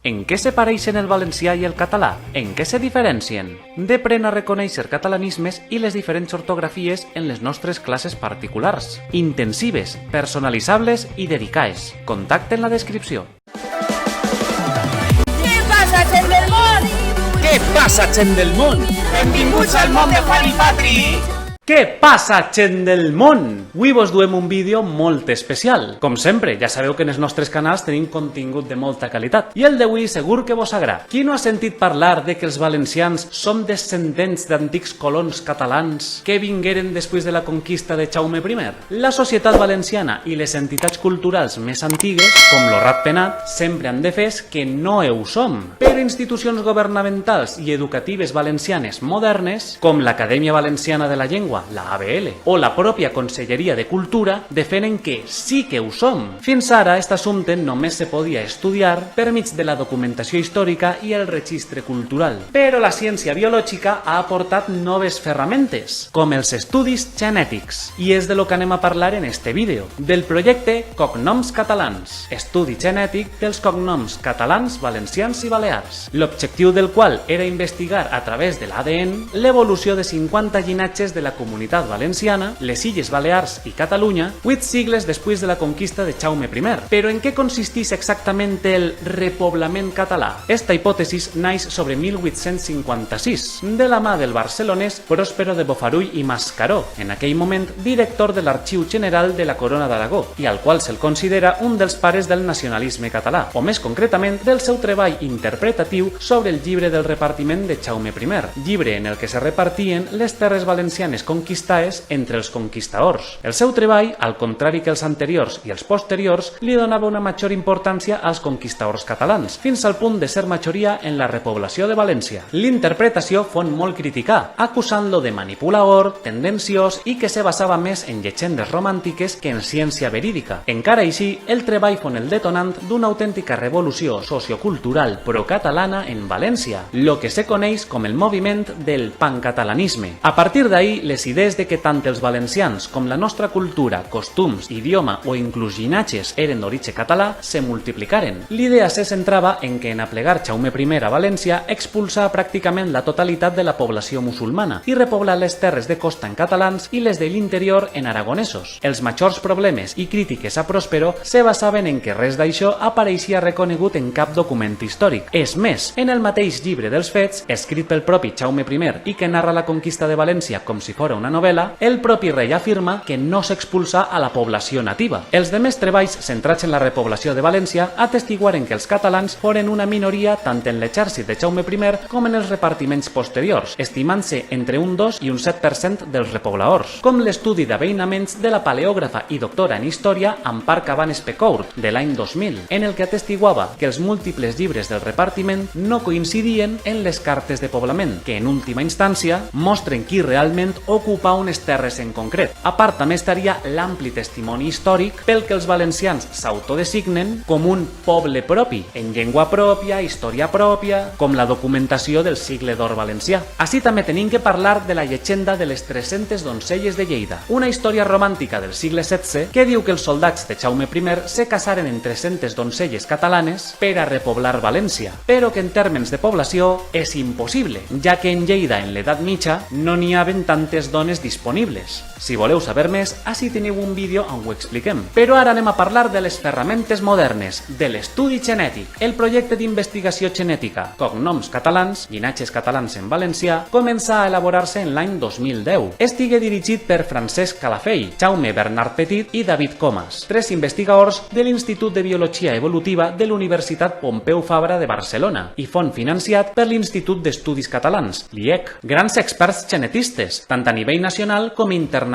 En què se pareixen el valencià i el català? En què se diferencien? Depren a reconèixer catalanismes i les diferents ortografies en les nostres classes particulars. Intensives, personalitzables i dedicades. Contacte en la descripció. Què passa, gent del món? Què passa, gent del món? Benvinguts al món de Juan i Patri! Què passa, gent del món? Avui vos duem un vídeo molt especial. Com sempre, ja sabeu que en els nostres canals tenim contingut de molta qualitat. I el d'avui segur que vos agrada. Qui no ha sentit parlar de que els valencians som descendents d'antics colons catalans que vingueren després de la conquista de Jaume I? La societat valenciana i les entitats culturals més antigues, com lo Ratpenat, sempre han defès que no ho som. Però institucions governamentals i educatives valencianes modernes, com l'Acadèmia Valenciana de la Llengua, la ABL, o la pròpia Conselleria de Cultura, defenen que sí que ho som. Fins ara, aquest assumpte només se podia estudiar per mig de la documentació històrica i el registre cultural. Però la ciència biològica ha aportat noves ferramentes, com els estudis genètics. I és de lo que anem a parlar en este vídeo, del projecte Cognoms Catalans, estudi genètic dels cognoms catalans, valencians i balears, l'objectiu del qual era investigar a través de l'ADN l'evolució de 50 llinatges de la Comunitat Valenciana, les Illes Balears i Catalunya, 8 segles després de la conquista de Jaume I. Però en què consisteix exactament el repoblament català? Esta hipòtesi naix sobre 1856, de la mà del barcelonès Próspero de Bofarull i Mascaró, en aquell moment director de l'Arxiu General de la Corona d'Aragó, i al qual se'l considera un dels pares del nacionalisme català, o més concretament del seu treball interpretatiu sobre el llibre del repartiment de Jaume I, llibre en el que se repartien les terres valencianes conquistades entre els conquistadors. El seu treball, al contrari que els anteriors i els posteriors, li donava una major importància als conquistadors catalans, fins al punt de ser majoria en la repoblació de València. L'interpretació fon molt criticada, acusant-lo de manipulador, tendenciós i que se basava més en llegendes romàntiques que en ciència verídica. Encara així, el treball fon el detonant d'una autèntica revolució sociocultural procatalana en València, lo que se coneix com el moviment del pancatalanisme. A partir d'ahí, les idees de que tant els valencians com la nostra cultura, costums, idioma o inclús llinatges eren d'origen català se multiplicaren. L'idea se centrava en que en aplegar Jaume I a València expulsà pràcticament la totalitat de la població musulmana i repoblar les terres de costa en catalans i les de l'interior en aragonesos. Els majors problemes i crítiques a Próspero se basaven en que res d'això apareixia reconegut en cap document històric. És més, en el mateix llibre dels fets, escrit pel propi Jaume I i que narra la conquista de València com si fora una novel·la, el propi rei afirma que no s'expulsa a la població nativa. Els demés treballs centrats en la repoblació de València atestiguaren que els catalans foren una minoria tant en l'exèrcit de Jaume I com en els repartiments posteriors, estimant-se entre un 2 i un 7% dels repobladors, com l'estudi d'aveïnaments de la paleògrafa i doctora en història Ampar Cabanes Pecourt, de l'any 2000, en el que atestiguava que els múltiples llibres del repartiment no coincidien en les cartes de poblament, que en última instància mostren qui realment ocupa unes terres en concret. A part, també estaria l'ampli testimoni històric pel que els valencians s'autodesignen com un poble propi, en llengua pròpia, història pròpia, com la documentació del Sigle d'Or valencià. Així també tenim que parlar de la llegenda de les 300 doncelles de Lleida, una història romàntica del segle XVI que diu que els soldats de Jaume I se casaren en 300 doncelles catalanes per a repoblar València, però que en termes de població és impossible, ja que en Lleida en l'edat mitja no n'hi haven tantes dones disponibles. Si voleu saber més, ací teniu un vídeo on ho expliquem. Però ara anem a parlar de les ferramentes modernes, de l'estudi genètic. El projecte d'investigació genètica Cognoms Catalans, llinatges catalans en valencià, comença a elaborar-se en l'any 2010. Estigué dirigit per Francesc Calafell, Jaume Bernat Petit i David Comas, 3 investigadors de l'Institut de Biologia Evolutiva de l'Universitat Pompeu Fabra de Barcelona i fon financiat per l'Institut d'Estudis Catalans, l'IEC. Grans experts genetistes, tant a nivell nacional com internacional.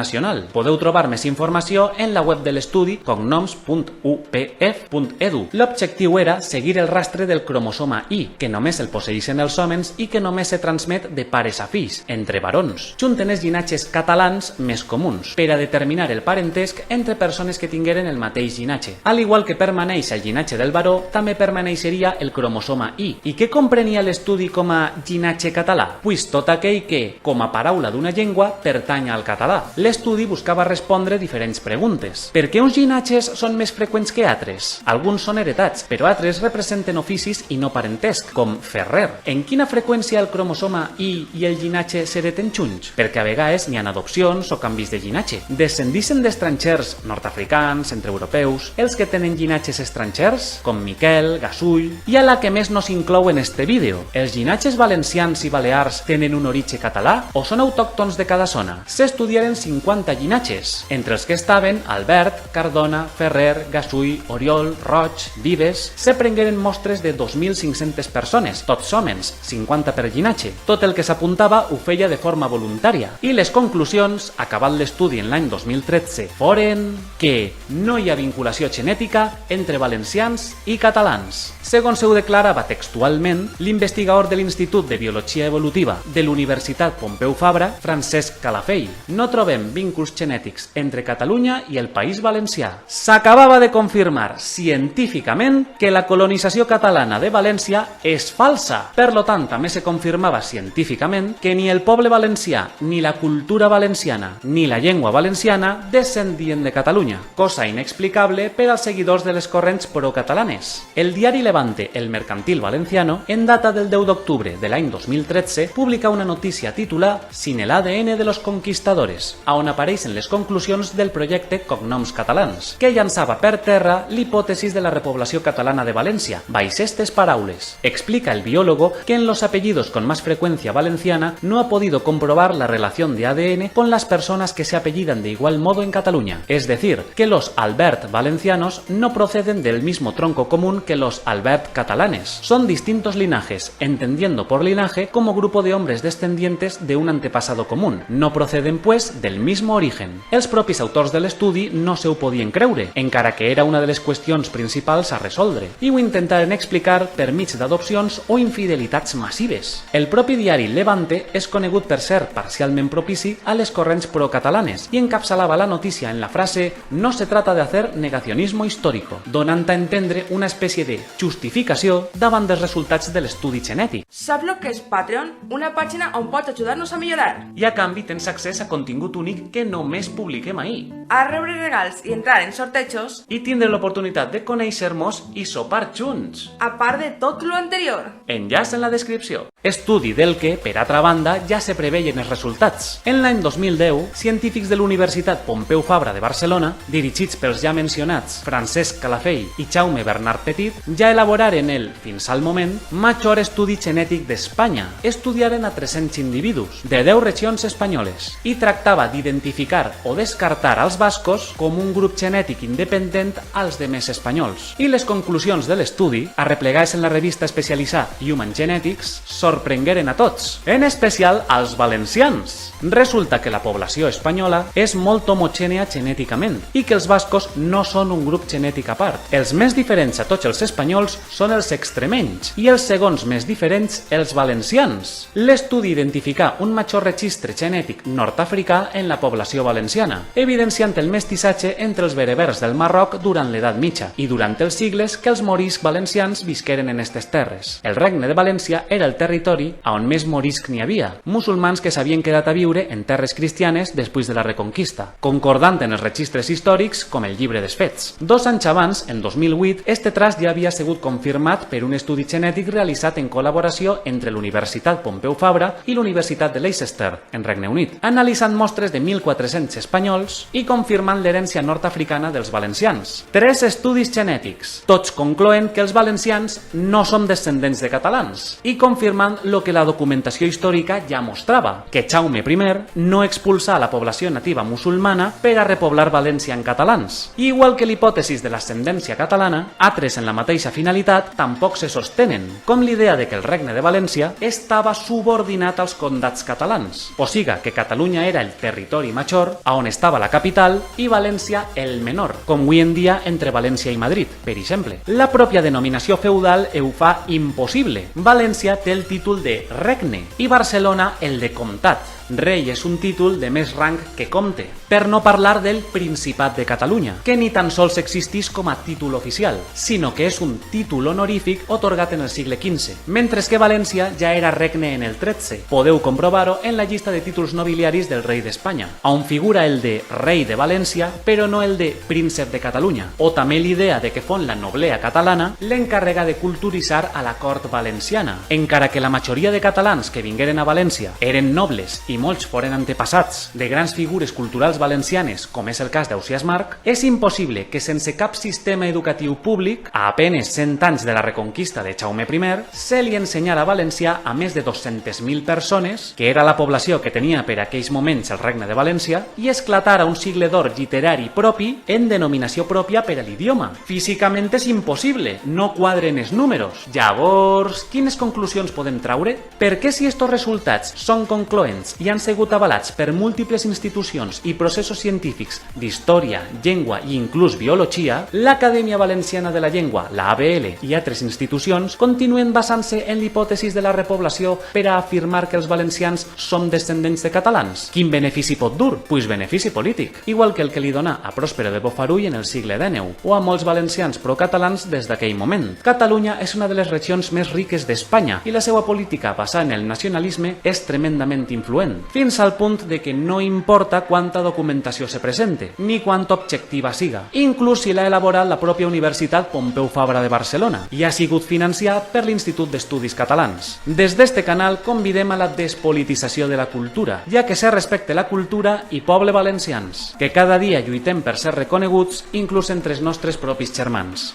Podeu trobar més informació en la web de l'estudi cognoms.upf.edu. L'objectiu era seguir el rastre del cromosoma Y, que només el posseeixen els homes i que només se transmet de pares a fills, entre barons, junten els llinatges catalans més comuns, per a determinar el parentesc entre persones que tingueren el mateix llinatge. Al igual que permaneix el llinatge del baró, també permaneixeria el cromosoma I. I què comprenia l'estudi com a llinatge català? Pues tot aquell que, com a paraula d'una llengua, pertany al català. L'estudi buscava respondre diferents preguntes. Per què uns llinatges són més freqüents que altres? Alguns són heretats, però altres representen oficis i no parentesc, com ferrer. En quina freqüència el cromosoma I i el llinatge s'hereten junts? Perquè a vegades n'hi ha adopcions o canvis de llinatge. Descendixen d'estrangers nord-africans, centreeuropeus, els que tenen llinatges estrangers, com Miquel, Gasull, i a la que més no s'inclou en este vídeo. Els llinatges valencians i balears tenen un origen català o són autòctons de cada zona? S'estudiaren 50 llinatges, entre els que estaven Albert, Cardona, Ferrer, Gasull, Oriol, Roig, Vives. Se prengueren mostres de 2.500 persones, tots hòmens, 50 per llinatge. Tot el que s'apuntava ho feia de forma voluntària. I les conclusions, acabat l'estudi en l'any 2013, foren que no hi ha vinculació genètica entre valencians i catalans. Segons ho declarava textualment l'investigador de l'Institut de Biologia Evolutiva de l'Universitat Pompeu Fabra, Francesc Calafell. No trobem vínculs genètics entre Catalunya i el País Valencià. S'acabava de confirmar científicament que la colonització catalana de València és falsa. Per lo tant, també se confirmava científicament que ni el poble valencià, ni la cultura valenciana, ni la llengua valenciana descendien de Catalunya, cosa inexplicable per als seguidors de les corrents pro-catalanes. El diari Levante, El Mercantil Valenciano, en data del 10 d'octubre de l'any 2013, publica una notícia titulada Sin el ADN de los conquistadores, on apareixen les conclusions del projecte Cognoms Catalans, que llançava per terra l'hipòtesis de la repoblació catalana de València. Baix estes paraules, explica el biólogo que en los apellidos con más frecuencia valenciana no ha podido comprobar la relación de ADN con las personas que se apellidan de igual modo en Cataluña. Es decir, que los Albert valencianos no proceden del mismo tronco común que los Albert catalanes. Son distintos linajes, entendiendo por linaje como grupo de hombres descendientes de un antepasado común. No proceden, pues, del mismo origen. Els propis autors de l'estudi no se ho podien creure, encara que era una de les qüestions principals a resoldre, i ho intentaren explicar per mig d'adopcions o infidelitats massives. El propi diari Levante és conegut per ser parcialment propici a les corrents pro-catalanes i encapçalava la notícia en la frase «No se trata de hacer negacionismo histórico», donant a entendre una espècie de justificació davant dels resultats de l'estudi genètic. Saps lo que és Patreon? Una pàgina on pots ajudar-nos a millorar. I a canvi tens accés a contingut únic que només publiquem ahir. A rebre regals i entrar en sortejos. I tindre l'oportunitat de conèixer-nos i sopar junts. A part de tot lo anterior. Enllaç en la descripció. Estudi del que, per altra banda, ja se preveien els resultats. En l'any 2010, científics de l'Universitat Pompeu Fabra de Barcelona, dirigits pels ja mencionats Francesc Calafell i Jaume Bernat Petit, ja elaboraren el, fins al moment, major estudi genètic d'Espanya. Estudiaren a 300 individus, de 10 regions espanyoles, i tractava d'identificar o descartar als bascos com un grup genètic independent als demés espanyols. I les conclusions de l'estudi, arreplegades en la revista especialitzada Human Genetics, sorprengueren a tots, en especial als valencians. Resulta que la població espanyola és molt homogènia genèticament i que els bascos no són un grup genètic a part. Els més diferents a tots els espanyols són els extremenys i els segons més diferents els valencians. L'estudi identificà un major registre genètic nord-africà en la població valenciana, evidenciant el mestissatge entre els berebers del Marroc durant l'edat mitja i durant els sigles que els moriscs valencians visqueren en aquestes terres. El Regne de València era el territori on més moriscs n'hi havia, musulmans que s'havien quedat a viure en terres cristianes després de la Reconquista, concordant en els registres històrics com el Llibre dels Fets. 2 anys abans, en 2008, este trast ja havia sigut confirmat per un estudi genètic realitzat en col·laboració entre l'Universitat Pompeu Fabra i l'Universitat de Leicester, en Regne Unit, analitzant mostres de 1.400 espanyols i confirmant l'herència nord-africana dels valencians. 3 estudis genètics, tots concloent que els valencians no som descendents de catalans i confirmant lo que la documentació històrica ja mostrava, que Jaume I no expulsà a la població nativa musulmana per a repoblar València en catalans. I igual que l'hipòtesis de l'ascendència catalana, altres en la mateixa finalitat tampoc se sostenen, com l'idea de que el Regne de València estava subordinat als condats catalans, o siga que Catalunya era el territori major, on estava la capital, i València el menor, com avui en dia entre València i Madrid, per exemple. La pròpia denominació feudal ho fa impossible. València té el títol de regne i Barcelona el de comtat. Rei és un títol de més rang que comte, per no parlar del Principat de Catalunya, que ni tan sols existís com a títol oficial, sinó que és un títol honorífic otorgat en el segle XV, mentre que València ja era regne en el XIII. Podeu comprovar-ho en la llista de títols nobiliaris del rei d'Espanya, on figura el de rei de València, però no el de príncep de Catalunya, o també l'idea de que fon la noblea catalana l'encarrega de culturitzar a la cort valenciana. Encara que la majoria de catalans que vingueren a València eren nobles i molts foren antepassats de grans figures culturals valencianes, com és el cas d'Ausiàs Marc, és impossible que sense cap sistema educatiu públic, a apenes 100 anys de la reconquista de Jaume I, se li ensenyara valencià a més de 200.000 persones, que era la població que tenia per aquells moments el Regne de València, i esclatara un sigle d'or literari propi en denominació pròpia per a l'idioma. Físicament és impossible, no quadren els números. Llavors, quines conclusions podem traure? Per què si estos resultats són concloents i han sigut avalats per múltiples institucions i processos científics d'història, llengua i inclús biologia, l'Acadèmia Valenciana de la Llengua, la AVL i altres institucions continuen basant-se en l'hipòtesis de la repoblació per a afirmar que els valencians som descendents de catalans? Quin benefici pot dur? Pues benefici polític, igual que el que li dona a Próspero de Bofarull en el segle XIX, o a molts valencians procatalans des d'aquell moment. Catalunya és una de les regions més riques d'Espanya i la seva política basada en el nacionalisme és tremendament influent, fins al punt de que no importa quanta documentació se presente, ni quant objectiva siga, inclús si l'ha elaborat la pròpia Universitat Pompeu Fabra de Barcelona i ha sigut financiat per l'Institut d'Estudis Catalans. Des d'este canal convidem a la despolitització de la cultura, ja que se respecte la cultura i poble valencians, que cada dia lluitem per ser reconeguts, inclús entre els nostres propis germans.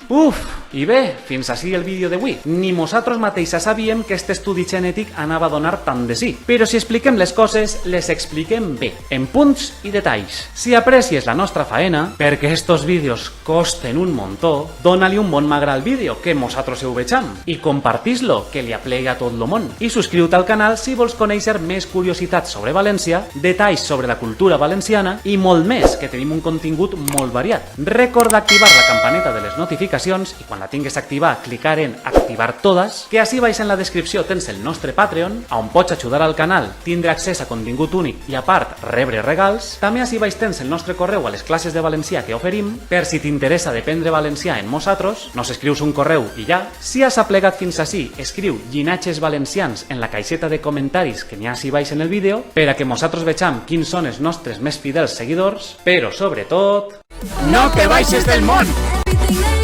I bé, fins així el vídeo d'avui. Ni nosaltres mateixos sabíem que este estudi genètic anava a donar tant de sí, però si expliquem les coses, les expliquem bé, en punts i detalls. Si aprecies la nostra faena, perquè estos vídeos costen un muntó, dona-li un bon m'agrada al vídeo, que nosaltres ho vegem, i compartís-lo, que li aplega a tot el món. I subscriu-te al canal si vols conèixer més curiositats sobre València, detalls sobre la cultura valenciana i molt més, que tenim un contingut molt variat. Recorda activar la campaneta de les notificacions i quan la tingues activada clicar en activar totes, que així baix en la descripció tens el nostre Patreon, on pots ajudar al canal, tindre accés a contingut únic i a part rebre regals. També així baix tens el nostre correu a les classes de valencià que oferim, per si t'interessa aprendre valencià en nosaltres, nos escrius un correu i ja. Si has aplegat fins així, escriu llinatges valencians en la caixeta de comentaris que n'hi ha així baix en el vídeo, per a que nosaltres vegem quins són els nostres més fidels seguidors, però sobretot... No te baixes del món! Everything